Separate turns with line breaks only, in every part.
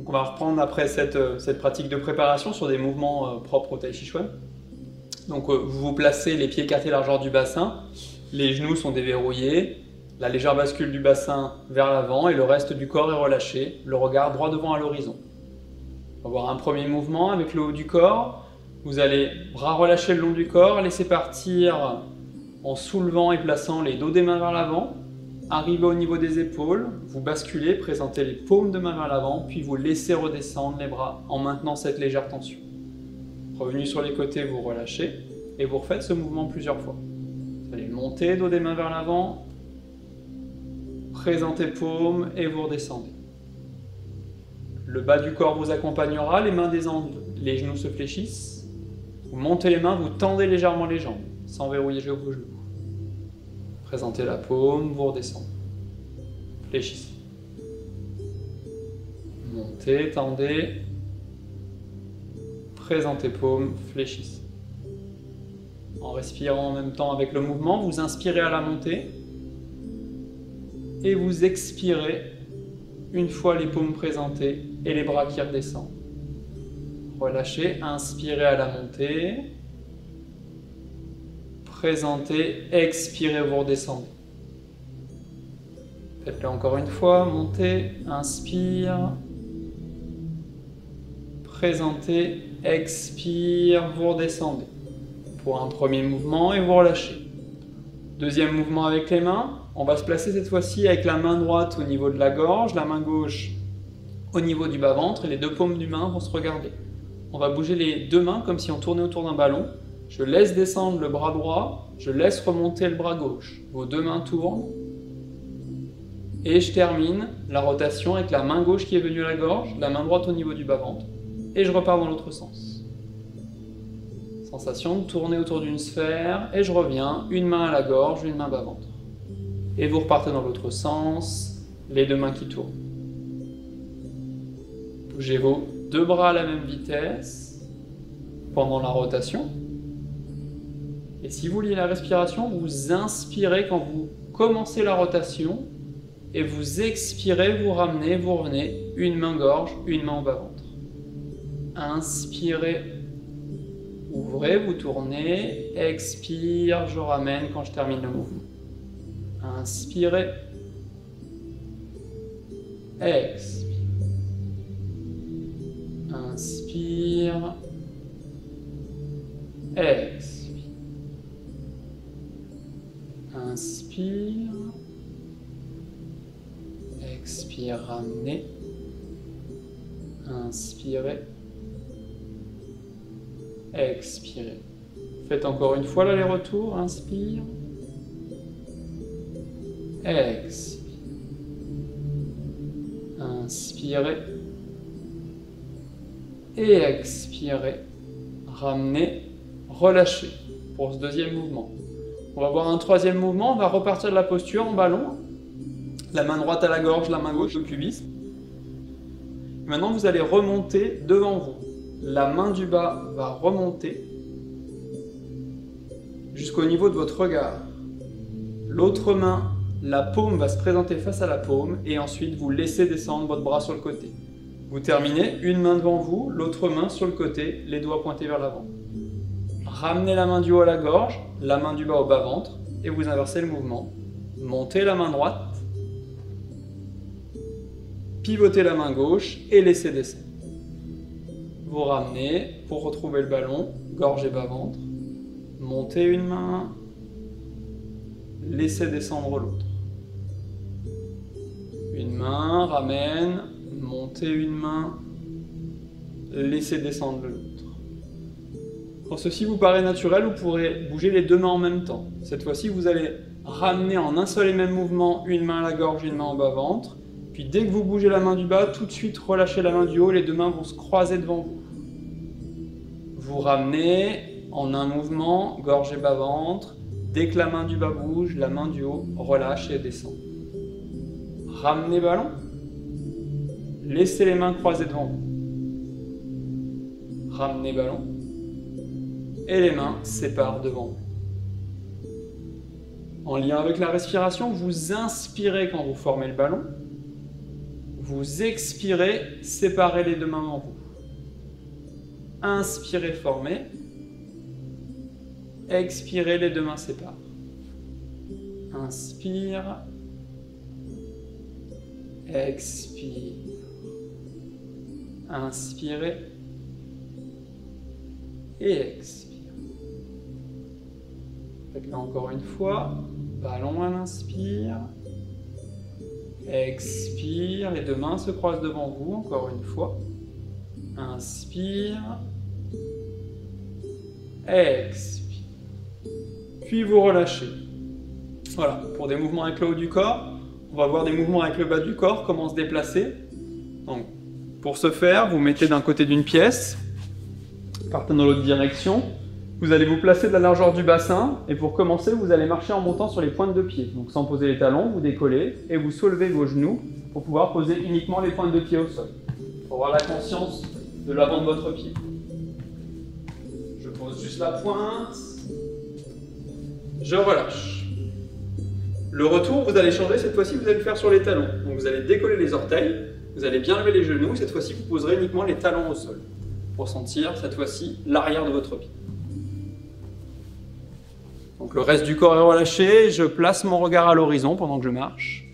Donc on va reprendre après cette pratique de préparation sur des mouvements propres au Tai Chi Chuan. Donc vous vous placez les pieds écartés largeur du bassin, les genoux sont déverrouillés, la légère bascule du bassin vers l'avant et le reste du corps est relâché, le regard droit devant à l'horizon. On va voir un premier mouvement avec le haut du corps. Vous allez bras relâchés le long du corps, laisser partir en soulevant et plaçant les dos des mains vers l'avant. Arrivez au niveau des épaules, vous basculez, présentez les paumes de main vers l'avant, puis vous laissez redescendre les bras en maintenant cette légère tension. Revenu sur les côtés, vous relâchez et vous refaites ce mouvement plusieurs fois. Vous allez monter, dos des mains vers l'avant, présentez paumes et vous redescendez. Le bas du corps vous accompagnera, les mains descendent, les genoux se fléchissent. Vous montez les mains, vous tendez légèrement les jambes, sans verrouiller vos genoux. Présentez la paume, vous redescendez. Fléchissez. Montez, tendez. Présentez paume, fléchissez. En respirant en même temps avec le mouvement, vous inspirez à la montée et vous expirez une fois les paumes présentées et les bras qui redescendent. Relâchez, inspirez à la montée. Présentez, expirez, vous redescendez. Faites-le encore une fois, montez, inspire. Présentez, expire, vous redescendez. Pour un premier mouvement et vous relâchez. Deuxième mouvement avec les mains. On va se placer cette fois-ci avec la main droite au niveau de la gorge, la main gauche au niveau du bas-ventre et les deux paumes du main vont se regarder. On va bouger les deux mains comme si on tournait autour d'un ballon. Je laisse descendre le bras droit, je laisse remonter le bras gauche. Vos deux mains tournent. Et je termine la rotation avec la main gauche qui est venue à la gorge, la main droite au niveau du bas-ventre. Et je repars dans l'autre sens. Sensation de tourner autour d'une sphère. Et je reviens, une main à la gorge, une main bas-ventre. Et vous repartez dans l'autre sens, les deux mains qui tournent. Bougez vos deux bras à la même vitesse pendant la rotation. Et si vous liez la respiration, vous inspirez quand vous commencez la rotation et vous expirez, vous ramenez, vous revenez, une main gorge, une main au bas-ventre. Inspirez, ouvrez, vous tournez, expire, je ramène quand je termine le mouvement. Inspirez, expire, inspire, expire, inspire, expire, ramenez, inspirez, expirez. Faites encore une fois l'aller-retour, inspire, expire, inspirez et expirez, ramenez, relâchez pour ce deuxième mouvement. On va voir un troisième mouvement, on va repartir de la posture en ballon, la main droite à la gorge, la main gauche au pubis. Maintenant vous allez remonter devant vous, la main du bas va remonter jusqu'au niveau de votre regard. L'autre main, la paume va se présenter face à la paume et ensuite vous laissez descendre votre bras sur le côté. Vous terminez, une main devant vous, l'autre main sur le côté, les doigts pointés vers l'avant. Ramenez la main du haut à la gorge, la main du bas au bas-ventre et vous inversez le mouvement. Montez la main droite, pivotez la main gauche et laissez descendre. Vous ramenez pour retrouver le ballon, gorge et bas-ventre. Montez une main, laissez descendre l'autre. Une main, ramène, montez une main, laissez descendre l'autre. Quand ceci vous paraît naturel, vous pourrez bouger les deux mains en même temps. Cette fois-ci, vous allez ramener en un seul et même mouvement une main à la gorge, une main au bas-ventre. Puis dès que vous bougez la main du bas, tout de suite relâchez la main du haut, les deux mains vont se croiser devant vous. Vous ramenez en un mouvement, gorge et bas-ventre. Dès que la main du bas bouge, la main du haut relâche et descend. Ramenez ballon. Laissez les mains croisées devant vous. Ramenez ballon. Et les mains séparent devant vous. En lien avec la respiration, vous inspirez quand vous formez le ballon. vous expirez, séparez les deux mains en vous. Inspirez, formez. Expirez, les deux mains séparent. Inspire. Expire. Inspirez. Et expire. Faites-le encore une fois. Ballon à l'inspire. Expire. Les deux mains se croisent devant vous. Encore une fois. Inspire. Expire. Puis vous relâchez. Voilà, pour des mouvements avec le haut du corps, on va voir des mouvements avec le bas du corps, comment se déplacer. Donc, pour ce faire, vous mettez d'un côté d'une pièce, partez dans l'autre direction, vous allez vous placer de la largeur du bassin, et pour commencer, vous allez marcher en montant sur les pointes de pied. Donc sans poser les talons, vous décollez, et vous soulevez vos genoux pour pouvoir poser uniquement les pointes de pied au sol. Pour avoir la conscience de l'avant de votre pied. Je pose juste la pointe, je relâche. Le retour, vous allez changer, cette fois-ci vous allez le faire sur les talons. Donc vous allez décoller les orteils, vous allez bien lever les genoux, cette fois-ci vous poserez uniquement les talons au sol. Pour sentir cette fois-ci l'arrière de votre pied. Donc le reste du corps est relâché, je place mon regard à l'horizon pendant que je marche.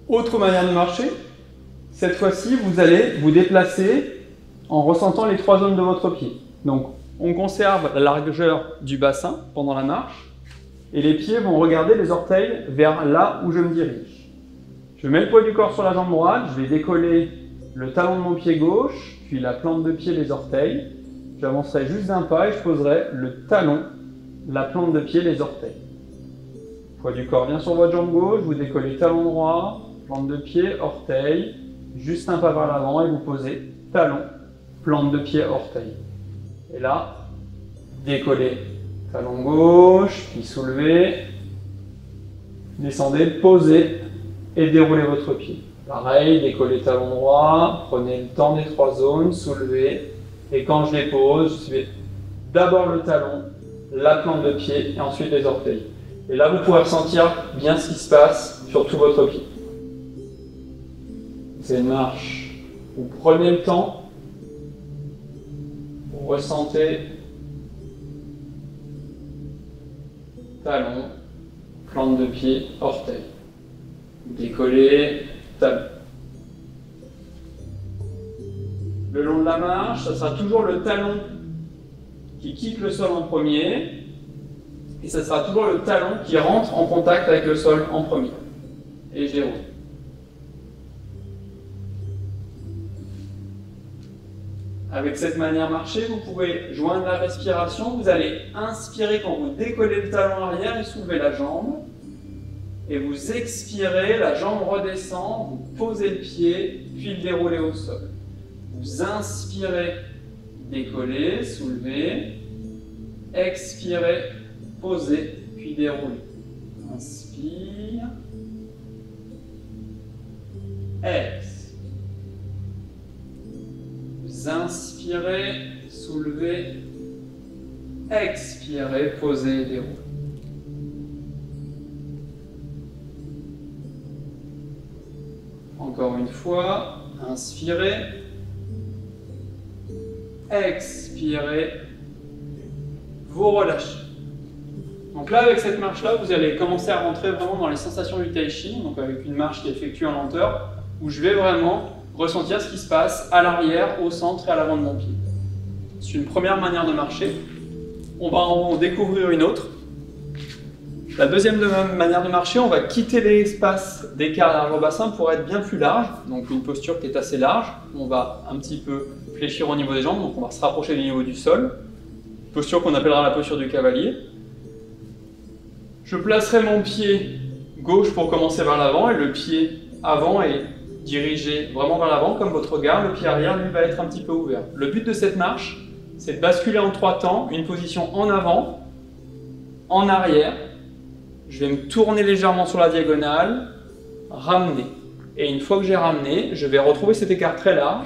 Autre manière de marcher, cette fois-ci vous allez vous déplacer en ressentant les trois zones de votre pied. Donc on conserve la largeur du bassin pendant la marche et les pieds vont regarder les orteils vers là où je me dirige. Je mets le poids du corps sur la jambe droite, je vais décoller le talon de mon pied gauche, puis la plante de pied, les orteils. J'avancerai juste d'un pas et je poserai le talon, la plante de pied, les orteils. Poids du corps vient sur votre jambe gauche, vous décollez talon droit, plante de pied, orteil, juste un pas vers l'avant et vous posez talon, plante de pied, orteil. Et là, décollez talon gauche, puis soulevez, descendez, posez et déroulez votre pied. Pareil, décollez talon droit, prenez le temps des trois zones, soulevez, et quand je les pose, je fais d'abord le talon, la plante de pied et ensuite les orteils. Et là, vous pourrez ressentir bien ce qui se passe sur tout votre pied. C'est une marche. Vous prenez le temps, vous ressentez talon, plante de pied, orteil. Vous décollez, talon. Le long de la marche, ça sera toujours le talon qui quitte le sol en premier, et ça sera toujours le talon qui rentre en contact avec le sol en premier. Et je déroule. Avec cette manière de marcher, vous pouvez joindre la respiration. Vous allez inspirer quand vous décollez le talon arrière et soulevez la jambe. Et vous expirez, la jambe redescend, vous posez le pied, puis le déroulez au sol. Vous inspirez, décollez, soulevez, expirez, posez, puis déroulez. Inspire, expire. Vous inspirez, soulevez, expirez, posez et déroulez. Encore une fois, inspirez, expirez, vous relâchez. Donc là, avec cette marche-là, vous allez commencer à rentrer vraiment dans les sensations du Tai Chi, donc avec une marche qui est effectuée en lenteur, où je vais vraiment ressentir ce qui se passe à l'arrière, au centre et à l'avant de mon pied. C'est une première manière de marcher. On va en découvrir une autre. La deuxième manière de marcher, on va quitter l'espace d'écart large-bassin pour être bien plus large, donc une posture qui est assez large. On va un petit peu fléchir au niveau des jambes, donc on va se rapprocher du niveau du sol. Posture qu'on appellera la posture du cavalier. Je placerai mon pied gauche pour commencer vers l'avant et le pied avant est dirigé vraiment vers l'avant comme votre regard. Le pied arrière, lui, va être un petit peu ouvert. Le but de cette marche, c'est de basculer en 3 temps, une position en avant, en arrière. Je vais me tourner légèrement sur la diagonale, ramener. Et une fois que j'ai ramené, je vais retrouver cet écart très large,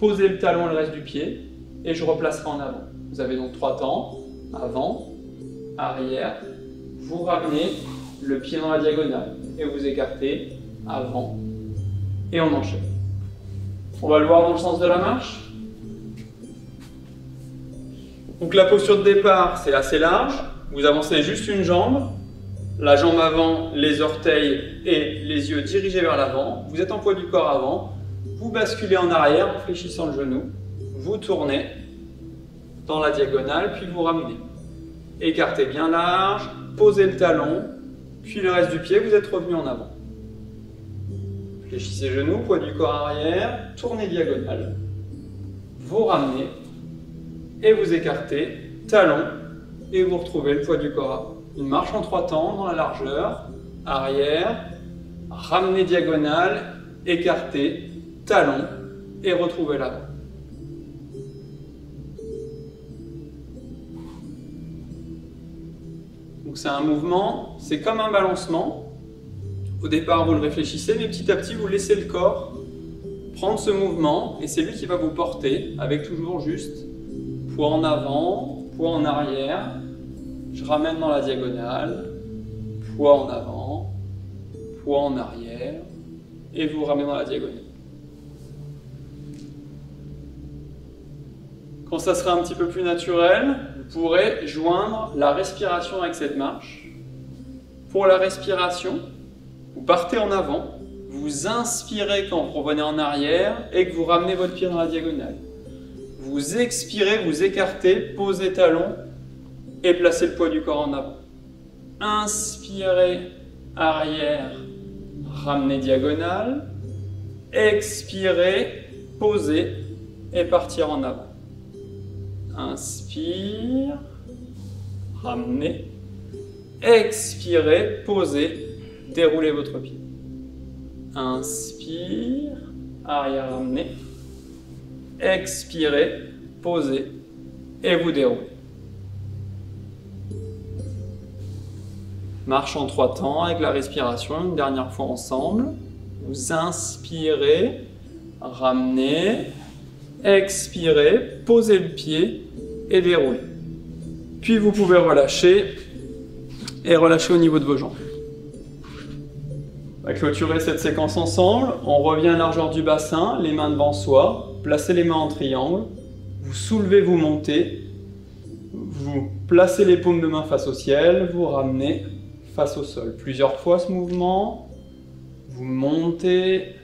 poser le talon et le reste du pied, et je replacerai en avant. Vous avez donc 3 temps, avant, arrière, vous ramenez le pied dans la diagonale. et vous écartez, avant, et on enchaîne. On va le voir dans le sens de la marche. Donc la posture de départ, c'est assez large. Vous avancez juste une jambe, la jambe avant, les orteils et les yeux dirigés vers l'avant. Vous êtes en poids du corps avant. Vous basculez en arrière en fléchissant le genou. Vous tournez dans la diagonale, puis vous ramenez. Écartez bien large, posez le talon, puis le reste du pied, vous êtes revenu en avant. Fléchissez genoux, poids du corps arrière, tournez diagonale. Vous ramenez et vous écartez, talon, et vous retrouvez le poids du corps avant. Une marche en 3 temps dans la largeur, arrière, ramenez diagonale, écartez, talon, et retrouvez l'avant. Donc c'est un mouvement, c'est comme un balancement. Au départ, vous le réfléchissez, mais petit à petit, vous laissez le corps prendre ce mouvement, et c'est lui qui va vous porter, avec toujours juste poids en avant, poids en arrière. Je ramène dans la diagonale, poids en avant, poids en arrière, et vous ramenez dans la diagonale. Quand ça sera un petit peu plus naturel, vous pourrez joindre la respiration avec cette marche. Pour la respiration, vous partez en avant, vous inspirez quand vous revenez en arrière et que vous ramenez votre pied dans la diagonale. Vous expirez, vous écartez, posez talon et placez le poids du corps en avant. Inspirez, arrière, ramenez diagonale. Expirez, posez et partir en avant. Inspire, ramenez. Expirez, posez, déroulez votre pied. Inspire, arrière, ramenez. Expirez, posez et vous déroulez. Marche en 3 temps avec la respiration, une dernière fois ensemble. Vous inspirez, ramenez, expirez, posez le pied et déroulez. Puis vous pouvez relâcher et relâcher au niveau de vos jambes. On va clôturer cette séquence ensemble. On revient à largeur du bassin, les mains devant soi. Placez les mains en triangle. Vous soulevez, vous montez. Vous placez les paumes de main face au ciel. Vous ramenez face au sol. Plusieurs fois ce mouvement. Vous montez,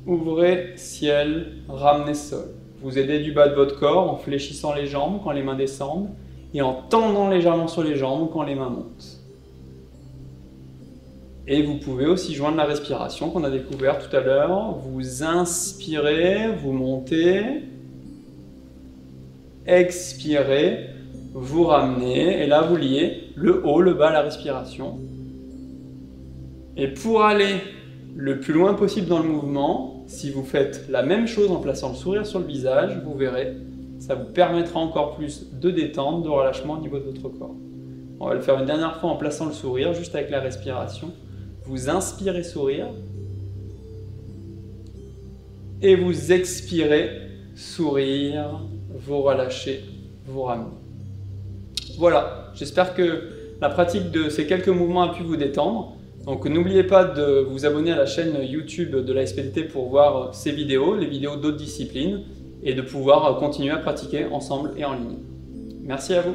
ouvrez, ciel, ramenez sol. Vous aidez du bas de votre corps en fléchissant les jambes quand les mains descendent et en tendant légèrement sur les jambes quand les mains montent. Et vous pouvez aussi joindre la respiration qu'on a découvert tout à l'heure. Vous inspirez, vous montez, expirez, vous ramenez, et là vous liez le haut, le bas à la respiration. Et pour aller le plus loin possible dans le mouvement, si vous faites la même chose en plaçant le sourire sur le visage, vous verrez, ça vous permettra encore plus de détente, de relâchement au niveau de votre corps. On va le faire une dernière fois en plaçant le sourire, juste avec la respiration. Vous inspirez, sourire. Et vous expirez, sourire, vous relâchez, vous ramenez. Voilà, j'espère que la pratique de ces quelques mouvements a pu vous détendre. Donc n'oubliez pas de vous abonner à la chaîne YouTube de la SPDT pour voir ces vidéos, les vidéos d'autres disciplines, et de pouvoir continuer à pratiquer ensemble et en ligne. Merci à vous.